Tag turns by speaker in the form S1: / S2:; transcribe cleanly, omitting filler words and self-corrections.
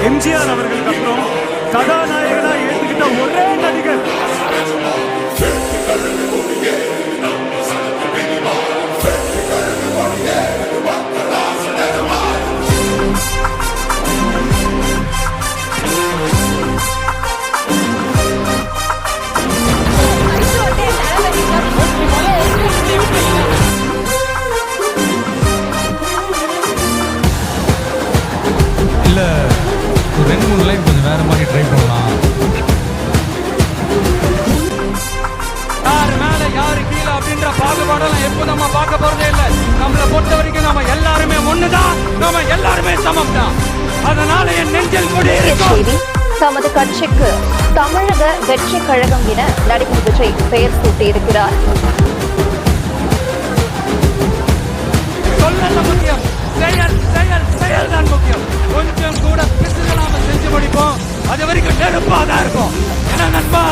S1: எம்ஜிஆர் அவர்களுக்கு அப்புறம் கதாநாயகனா ஏற்றுக்கிட்ட ஒரே நடிகர்.
S2: இல்லை ஒரு 2-3 லைன் கொஞ்சம் வேற மாதிரி ட்ரை பண்ணலாம்.
S3: யாரு மேல யாரு கீழே அப்படின்ற பாகுபாடெல்லாம் எப்போ நம்ம பார்க்க போறதே இல்லை. நம்மளை பொறுத்த வரைக்கும் நம்ம எல்லாருமே ஒண்ணுதான், நம்ம எல்லாருமே சமம் தான். அதனால என் நெஞ்சில்
S4: செய்தி தமது கட்சிக்கு தமிழக வெற்றி கழகம் என நடிகர் விஜய் பெயர் சூட்டியிருக்கிறார்.
S3: சொல்ல முக்கியம், செயல் செயல் செயல் தான் முக்கியம். கொஞ்சம் கூட பிசுகளாம செஞ்சு முடிப்போம். அது வரைக்கும் நெருப்பாக இருக்கும். என்ன நண்பா?